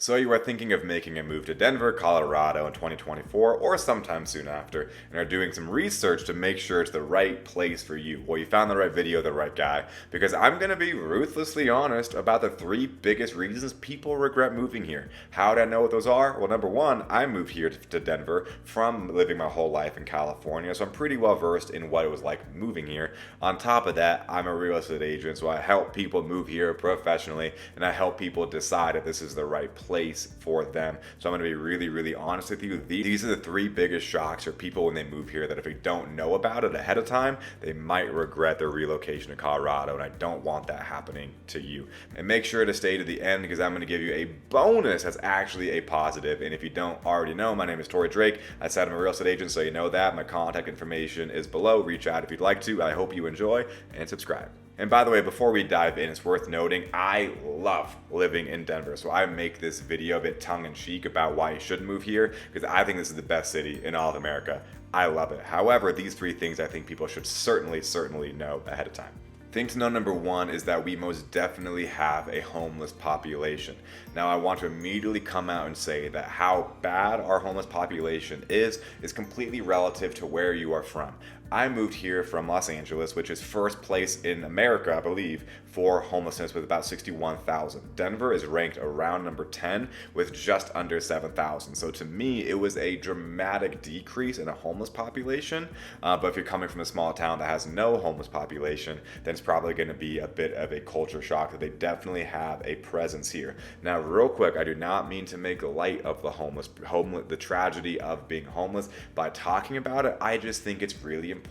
So you are thinking of making a move to Denver, Colorado in 2024 or sometime soon after, and are doing some research to make sure it's the right place for you. Well, you found the right video, the right guy, because I'm going to be ruthlessly honest about the 3 biggest reasons people regret moving here. How did I know what those are? Well, number one, I moved here to Denver from living my whole life in California, so I'm pretty well versed in what it was like moving here. On top of that, I'm a real estate agent, so I help people move here professionally, and I help people decide if this is the right place for them. So I'm going to be really honest with you. These are the 3 biggest shocks for people when they move here that if they don't know about it ahead of time, they might regret their relocation to Colorado, and I don't want that happening to you. And make sure to stay to the end because I'm going to give you a bonus that's actually a positive. And if you don't already know, my name is Torrey Drake. I said I'm a real estate agent, so you know that. My contact information is below. Reach out if you'd like to. I hope you enjoy and subscribe. And by the way, before we dive in, it's worth noting, I love living in Denver. So I make this video a bit tongue-in-cheek about why you shouldn't move here, because I think this is the best city in all of America. I love it. However, these 3 things I think people should certainly know ahead of time. Thing to know number 1 is that we most definitely have a homeless population. Now, I want to immediately come out and say that how bad our homeless population is completely relative to where you are from. I moved here from Los Angeles, which is first place in America, I believe, for homelessness with about 61,000. Denver is ranked around number 10 with just under 7,000. So to me, it was a dramatic decrease in a homeless population. But if you're coming from a small town that has no homeless population, then it's probably going to be a bit of a culture shock that they definitely have a presence here. Now, real quick, I do not mean to make light of the tragedy of being homeless by talking about it. I just think it's really important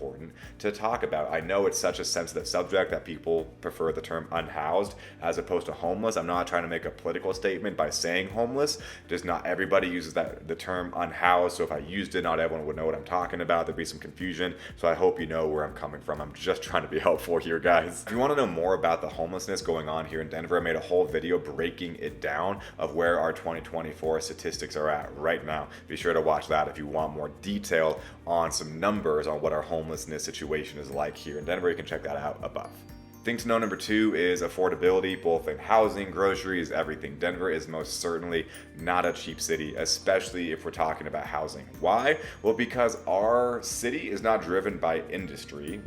to talk about. I know it's such a sensitive subject that people prefer the term unhoused as opposed to homeless. I'm not trying to make a political statement by saying homeless. Just not everybody uses the term unhoused. So if I used it, not everyone would know what I'm talking about. There'd be some confusion. So I hope you know where I'm coming from. I'm just trying to be helpful here, guys. If you want to know more about the homelessness going on here in Denver, I made a whole video breaking it down of where our 2024 statistics are at right now. Be sure to watch that if you want more detail on some numbers on what our homelessness situation is like here in Denver. You can check that out above. Thing to know number 2 is affordability, both in housing, groceries, everything. Denver is most certainly not a cheap city, especially if we're talking about housing. Why? Well, because our city is not driven by industry,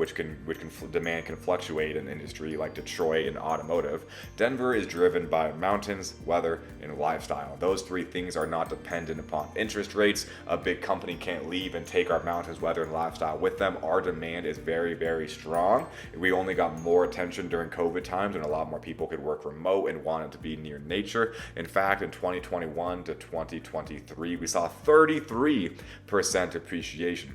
demand can fluctuate in industry like Detroit and automotive. Denver is driven by mountains, weather, and lifestyle. Those 3 things are not dependent upon interest rates. A big company can't leave and take our mountains, weather, and lifestyle with them. Our demand is very strong. We only got more attention during COVID times and a lot more people could work remote and wanted to be near nature. In fact, in 2021 to 2023, we saw 33% appreciation.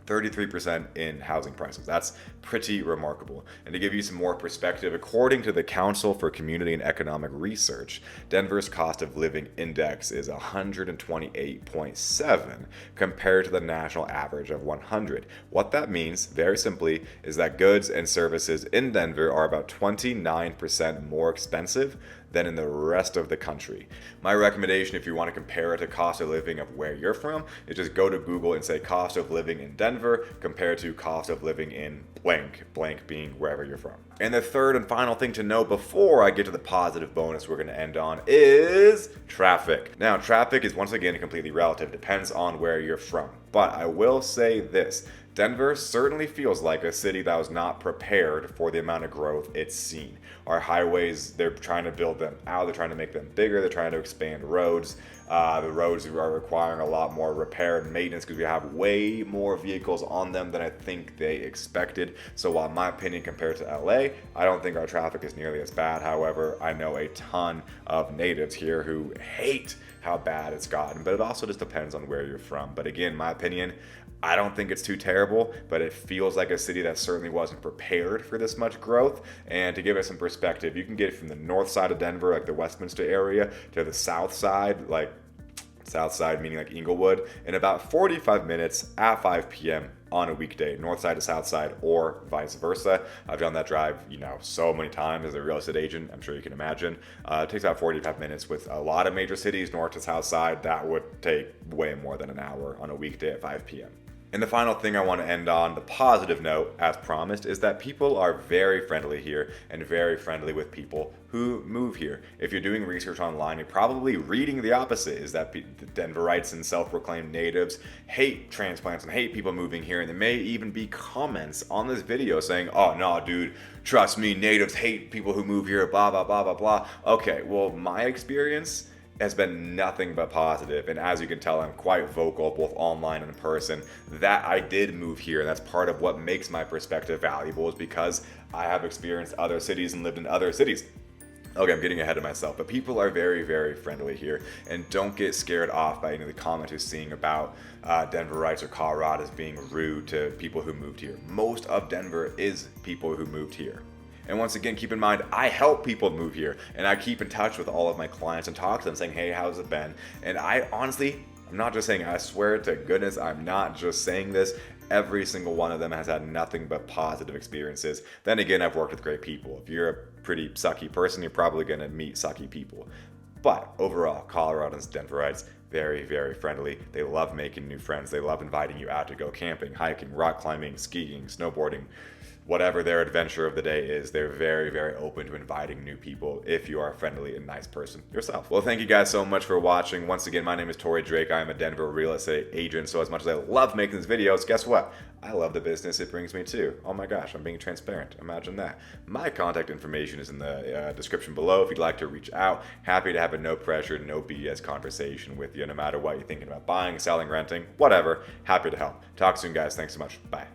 33% in housing prices. That's pretty remarkable. And to give you some more perspective, according to the Council for Community and Economic Research, Denver's cost of living index is 128.7 compared to the national average of 100. What that means, very simply, is that goods and services in Denver are about 29% more expensive than in the rest of the country. My recommendation, if you want to compare it to cost of living of where you're from, is just go to Google and say cost of living in Denver compared to cost of living in blank being wherever you're from. And the third and final thing to know before I get to the positive bonus we're going to end on is traffic. Now, traffic is once again completely relative, depends on where you're from. But I will say this, Denver certainly feels like a city that was not prepared for the amount of growth it's seen. Our highways, they're trying to build them out, they're trying to make them bigger, they're trying to expand roads. The roads are requiring a lot more repair and maintenance because we have way more vehicles on them than I think they expected. So while in my opinion compared to LA, I don't think our traffic is nearly as bad. However, I know a ton of natives here who hate how bad it's gotten, but it also just depends on where you're from. But again, my opinion, I don't think it's too terrible, but it feels like a city that certainly wasn't prepared for this much growth. And to give us some perspective, you can get from the north side of Denver, like the Westminster area, to the south side, like south side meaning like Inglewood, in about 45 minutes at 5 p.m. on a weekday, north side to south side, or vice versa. I've done that drive, so many times as a real estate agent. I'm sure you can imagine. It takes about 45 minutes. With a lot of major cities, north to south side, that would take way more than an hour on a weekday at 5 p.m. And the final thing I want to end on, the positive note, as promised, is that people are very friendly here and very friendly with people who move here. If you're doing research online, you're probably reading the opposite, is that the Denverites and self-proclaimed natives hate transplants and hate people moving here, and there may even be comments on this video saying, oh, no, dude, trust me, natives hate people who move here, blah, blah, blah, blah, blah. Okay, well, my experience has been nothing but positive, and as you can tell, I'm quite vocal both online and in person that I did move here, and that's part of what makes my perspective valuable, is because I have experienced other cities and lived in other cities. Okay, I'm getting ahead of myself, but people are very, very friendly here, and don't get scared off by any of the comments you're seeing about Denverites or Coloradans being rude to people who moved here. Most of Denver is people who moved here. And once again, keep in mind, I help people move here, and I keep in touch with all of my clients and talk to them saying, hey, how's it been? And I honestly, I'm not just saying, I swear to goodness, I'm not just saying this. Every single one of them has had nothing but positive experiences. Then again, I've worked with great people. If you're a pretty sucky person, you're probably going to meet sucky people. But overall, Coloradans, Denverites, very, very friendly. They love making new friends. They love inviting you out to go camping, hiking, rock climbing, skiing, snowboarding. Whatever their adventure of the day is, they're very, very open to inviting new people if you are a friendly and nice person yourself. Well, thank you guys so much for watching. Once again, my name is Torrey Drake. I am a Denver real estate agent, so as much as I love making these videos, guess what? I love the business it brings me too. Oh my gosh, I'm being transparent. Imagine that. My contact information is in the description below if you'd like to reach out. Happy to have a no pressure, no BS conversation with you, no matter what you're thinking about buying, selling, renting, whatever. Happy to help. Talk soon, guys. Thanks so much. Bye.